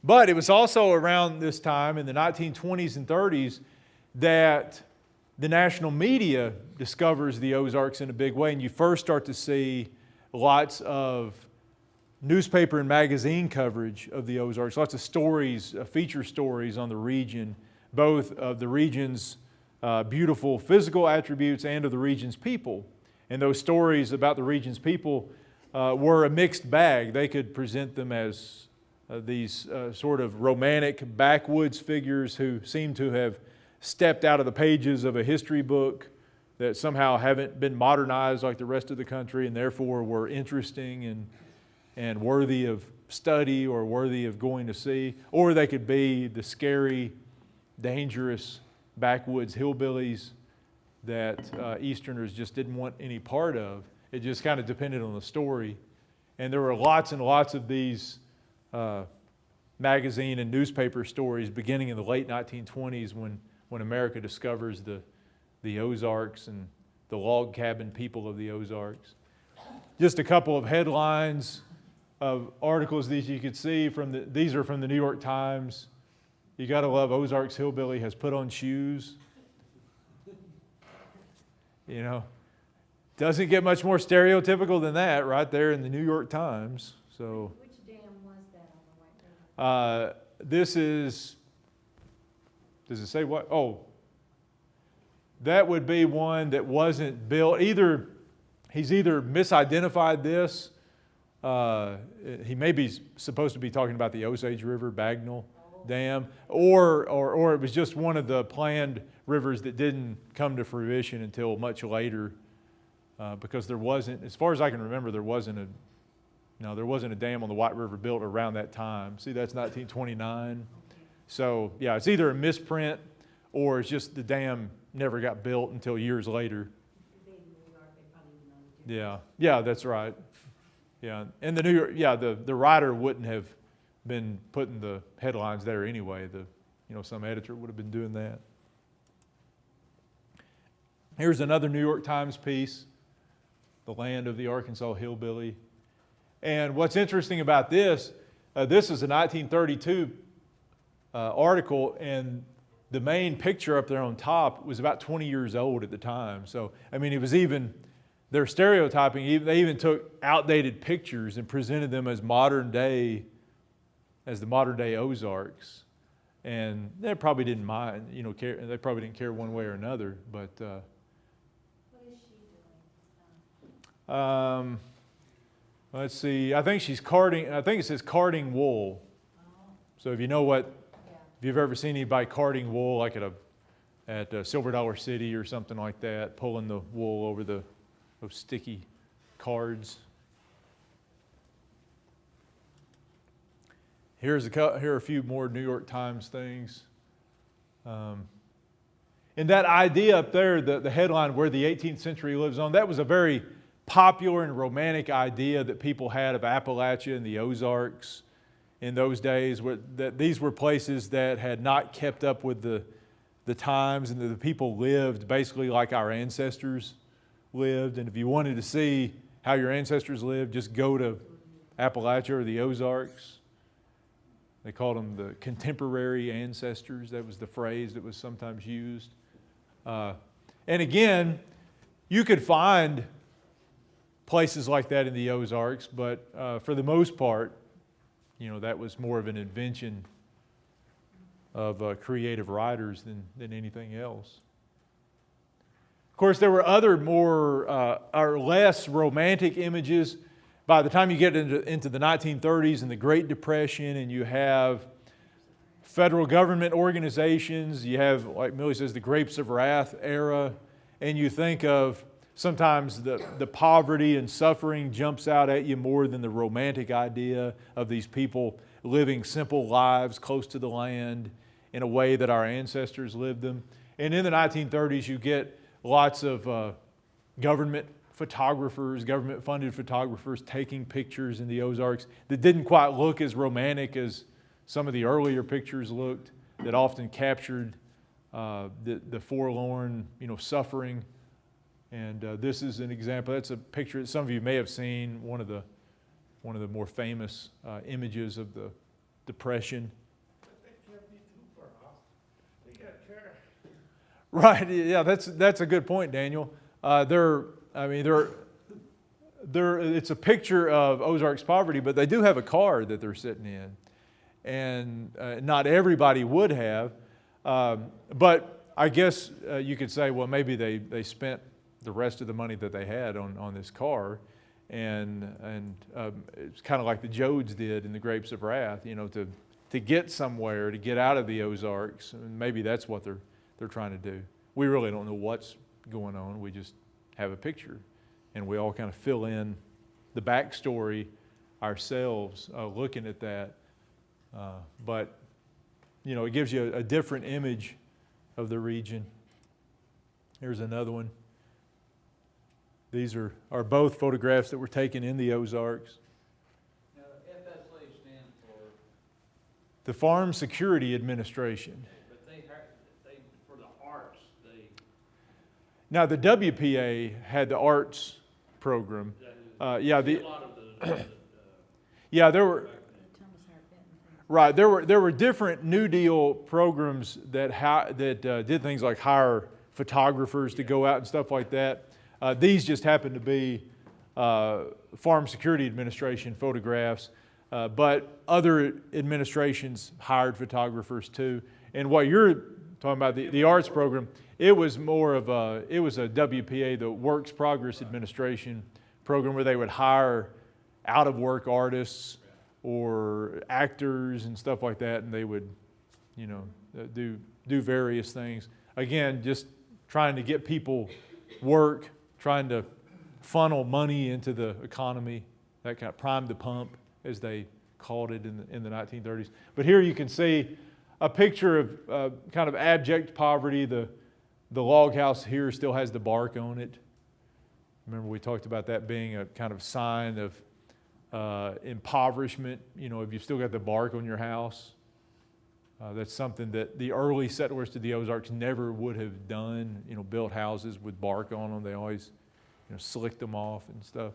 But it was also around this time in the 1920s and 30s that the national media discovers the Ozarks in a big way, and you first start to see lots of newspaper and magazine coverage of the Ozarks, lots of stories, feature stories on the region, both of the region's beautiful physical attributes and of the region's people. And those stories about the region's people were a mixed bag. They could present them as these sort of romantic backwoods figures who seem to have stepped out of the pages of a history book that somehow haven't been modernized like the rest of the country and therefore were interesting and worthy of study or worthy of going to see. Or they could be the scary, dangerous backwoods hillbillies that Easterners just didn't want any part of. It just kind of depended on the story. And there were lots and lots of these magazine and newspaper stories beginning in the late 1920s when America discovers the Ozarks and the log cabin people of the Ozarks. Just a couple of headlines of articles that you could see these are from the New York Times. You got to love Ozarks Hillbilly has put on shoes. You know, doesn't get much more stereotypical than that right there in the New York Times. So, which dam was that on the White River? This is, does it say what? Oh, that would be one that wasn't built. He's either misidentified this. He may be supposed to be talking about the Osage River Bagnell Dam, or it was just one of the planned rivers that didn't come to fruition until much later, because there wasn't, as far as I can remember, there wasn't a dam on the White River built around that time. See, that's 1929. So yeah, it's either a misprint or it's just the dam never got built until years later. Yeah, that's right. Yeah, and the New York, the writer wouldn't have been putting the headlines there anyway. Some editor would have been doing that. Here's another New York Times piece, The Land of the Arkansas Hillbilly. And what's interesting about this is a 1932 article, and the main picture up there on top was about 20 years old at the time. So, I mean, it was they're stereotyping. They even took outdated pictures and presented them as the modern day Ozarks. And they probably didn't mind, they probably didn't care one way or another. But what is she doing? Let's see. I think she's carding. I think it says carding wool. So if you know if you've ever seen anybody carding wool, like at Silver Dollar City or something like that, pulling the wool over those sticky cards. Here are a few more New York Times things. And that idea up there, the headline, where the 18th century lives on, that was a very popular and romantic idea that people had of Appalachia and the Ozarks in those days, that these were places that had not kept up with the times, and that the people lived basically like our ancestors lived. And if you wanted to see how your ancestors lived, just go to Appalachia or the Ozarks. They called them the contemporary ancestors. That was the phrase that was sometimes used. And again, you could find places like that in the Ozarks, but for the most part, that was more of an invention of creative writers than anything else. Of course, there were other more or less romantic images. By the time you get into the 1930s and the Great Depression, and you have federal government organizations, you have, like Millie says, the Grapes of Wrath era, and you think of sometimes the poverty and suffering jumps out at you more than the romantic idea of these people living simple lives close to the land in a way that our ancestors lived them. And in the 1930s, you get lots of government-funded photographers taking pictures in the Ozarks that didn't quite look as romantic as some of the earlier pictures looked, that often captured the forlorn, suffering. And this is an example. That's a picture that some of you may have seen, one of the more famous images of the Depression. They can't be too far off. They got care. Right. Yeah, that's a good point, Daniel. It's a picture of Ozarks poverty, but they do have a car that they're sitting in, and not everybody would have. But I guess you could say, well, maybe they spent the rest of the money that they had on this car, and it's kind of like the Jodes did in the Grapes of Wrath, to get somewhere, to get out of the Ozarks, and maybe that's what they're trying to do. We really don't know what's going on. We just have a picture, and we all kind of fill in the backstory ourselves looking at that. But it gives you a different image of the region. Here's another one. These are both photographs that were taken in the Ozarks. Now, FSA stands for, The Farm Security Administration. but for the arts, Now, the WPA had the arts program. Yeah, a lot of the yeah, there were. Thomas Hart Benton. Right, there were different New Deal programs that did things like hire photographers to go out and stuff like that. These just happen to be Farm Security Administration photographs, but other administrations hired photographers too. And what you're talking about, the arts program, it was a WPA, the Works Progress Administration program, where they would hire out-of-work artists or actors and stuff like that, and they would, do various things. Again, just trying to get people work, trying to funnel money into the economy, that kind of prime the pump, as they called it in the 1930s. But here you can see a picture of kind of abject poverty. The log house here still has the bark on it. Remember, we talked about that being a kind of sign of impoverishment. If you've still got the bark on your house, that's something that the early settlers to the Ozarks never would have done. Built houses with bark on them. They always, slicked them off and stuff.